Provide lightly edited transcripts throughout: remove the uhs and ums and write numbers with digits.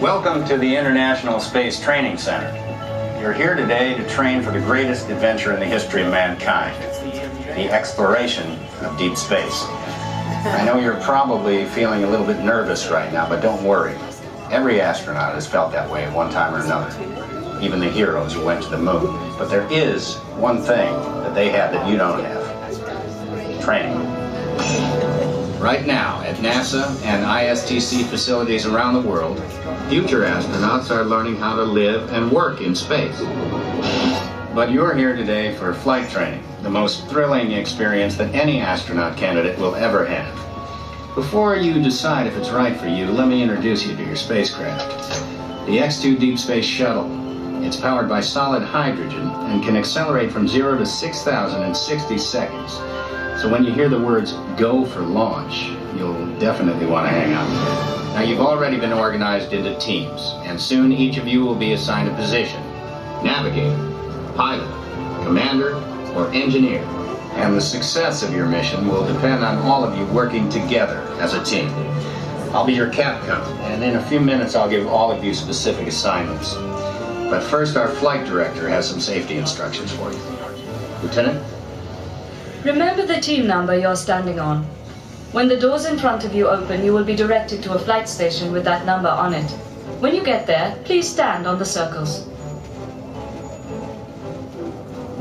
Welcome to the International Space Training Center. You're here today to train for the greatest adventure in the history of mankind, the exploration of deep space. I know you're probably feeling a little bit nervous right now, but don't worry. Every astronaut has felt that way at one time or another, even the heroes who went to the moon. But there is one thing that they have that you don't have: training. Right now, at NASA and ISTC facilities around the world, future astronauts are learning how to live and work in space. But you're here today for flight training, the most thrilling experience that any astronaut candidate will ever have. Before you decide if it's right for you, let me introduce you to your spacecraft. The X-2 Deep Space Shuttle. It's powered by solid hydrogen and can accelerate from 0 to 6,000 in 60 seconds. So when you hear the words "go for launch," you'll definitely want to hang out. Now, you've already been organized into teams, and soon each of you will be assigned a position: navigator, pilot, commander, or engineer. And the success of your mission will depend on all of you working together as a team. I'll be your capcom, and in a few minutes I'll give all of you specific assignments. But first, our flight director has some safety instructions for you. Lieutenant? Remember the team number you're standing on. When the doors in front of you open, you will be directed to a flight station with that number on it. When you get there, please stand on the circles.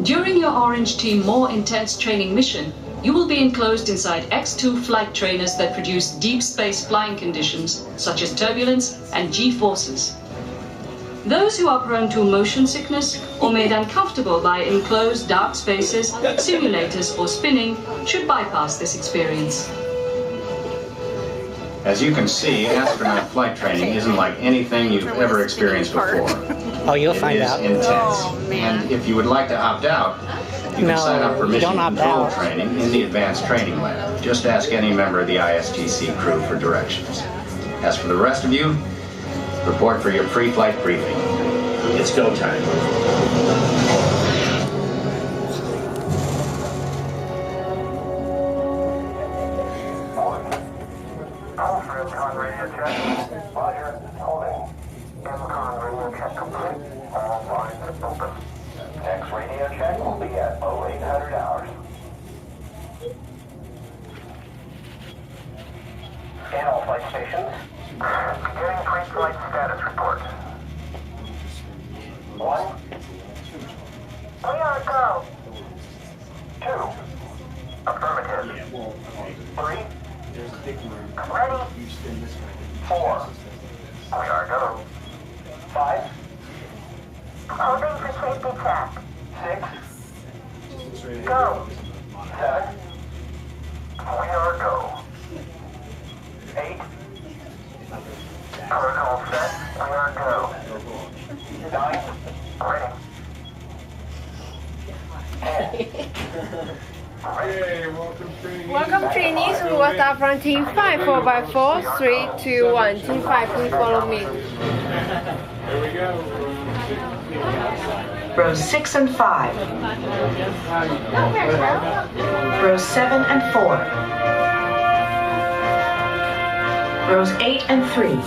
During your Orange Team More Intense Training mission, you will be enclosed inside X-2 flight trainers that produce deep space flying conditions, such as turbulence and G-forces. Those who are prone to motion sickness or made uncomfortable by enclosed dark spaces, simulators, or spinning should bypass this experience. As you can see, astronaut flight training isn't like anything you've ever experienced before. Oh, you'll find out. It is intense. And if you would like to opt out, you can sign up for mission control training in the Advanced Training Lab. Just ask any member of the ISTC crew for directions. As for the rest of you, report for your pre-flight briefing. It's go time. Radio check. Roger. Holding. Epcot radio check complete. All lines open. Next radio check will be at 0800 hours. Scan all flight stations. Beginning pre-flight status report. 1. We are go. 2. Affirmative. 3. Ready. 4. We are go. 5. Holding for safety check. 6. Go. 7. We are go. 8. Protocol set. We are go. 9. Ready. 10. Welcome trainees, we will start from team 5, 4x4, 3, 2, 1. Team 5, please follow me. Here we go. Rows 6 and 5. Rows 7 and 4. Rows 8 and 3.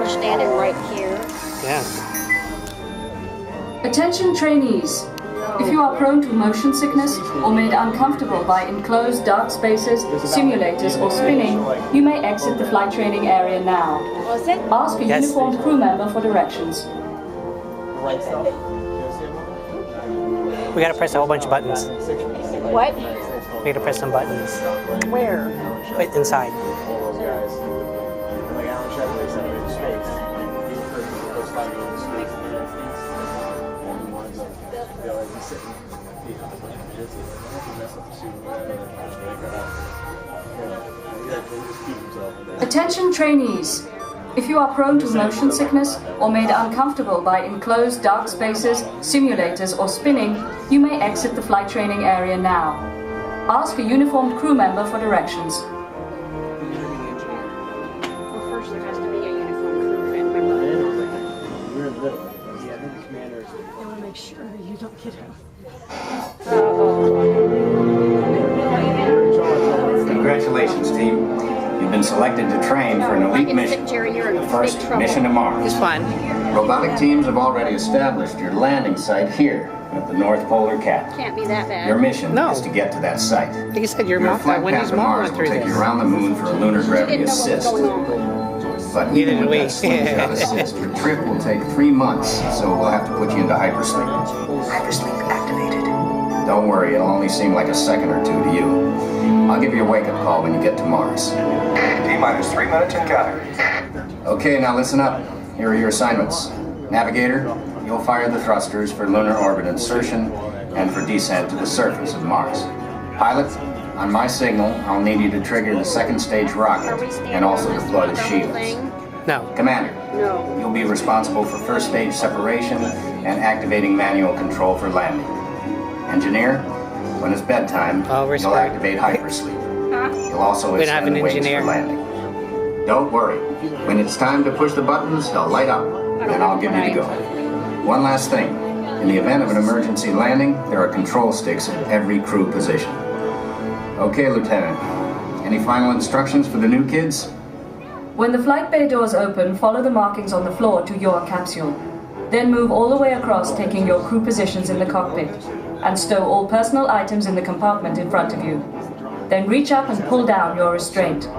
Standing right here. Yeah. Attention trainees. If you are prone to motion sickness or made uncomfortable by enclosed dark spaces, simulators, or spinning, you may exit the flight training area now. Ask a uniformed crew member for directions. We gotta press a whole bunch of buttons. What? We gotta press some buttons. Where? Right inside. Attention trainees. If you are prone to motion sickness or made uncomfortable by enclosed dark spaces, simulators, or spinning, you may exit the flight training area now. Ask a uniformed crew member for directions. Well, first there has to be a uniformed crew member. Jerry, you're in big First trouble. mission to Mars. It's fun. Robotic teams have already established your landing site here at the North Polar Cap. Can't be that bad. Your mission No. is to get to that site. Like you said, your Your mom, flight path Wendy's to mom Mars went will through take you this. around the moon for a lunar gravity Didn't know what was assist. going on. But Neither even do with we. that slingshot assist, your trip will take 3 months, so we'll have to put you into hypersleep. Hypersleep activated. Don't worry, it'll only seem like a second or two to you. I'll give you a wake-up call when you get to Mars. T-minus 3 minutes and counting. Okay, now listen up. Here are your assignments. Navigator, you'll fire the thrusters for lunar orbit insertion and for descent to the surface of Mars. Pilot, on my signal, I'll need you to trigger the second stage rocket and also deploy the shields. No. Commander, No. you'll be responsible for first stage separation and activating manual control for landing. Engineer, when it's bedtime, Oh, we're you'll screwed. activate hypersleep. You'll also We don't have extend an wings engineer. for landing. Don't worry. When it's time to push the buttons, they'll light up. Then I'll give you the go. One last thing. In the event of an emergency landing, there are control sticks at every crew position. Okay, Lieutenant. Any final instructions for the new kids? When the flight bay doors open, follow the markings on the floor to your capsule. Then move all the way across, taking your crew positions in the cockpit, and stow all personal items in the compartment in front of you. Then reach up and pull down your restraint.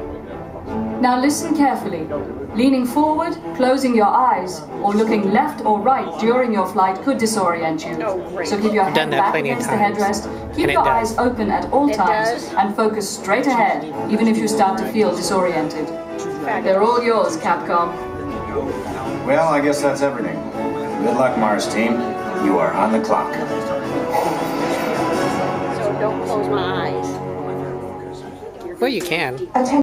Now listen carefully. Leaning forward, closing your eyes, or looking left or right during your flight could disorient you. Oh, great. So keep your Done head that back plenty of against the times. headrest, keep And it your does. eyes open at all It times, does. and focus straight ahead, even if you start to feel disoriented. They're all yours, Capcom. Well, I guess that's everything. Good luck, Mars team. You are on the clock. So don't close my eyes. Well, you can.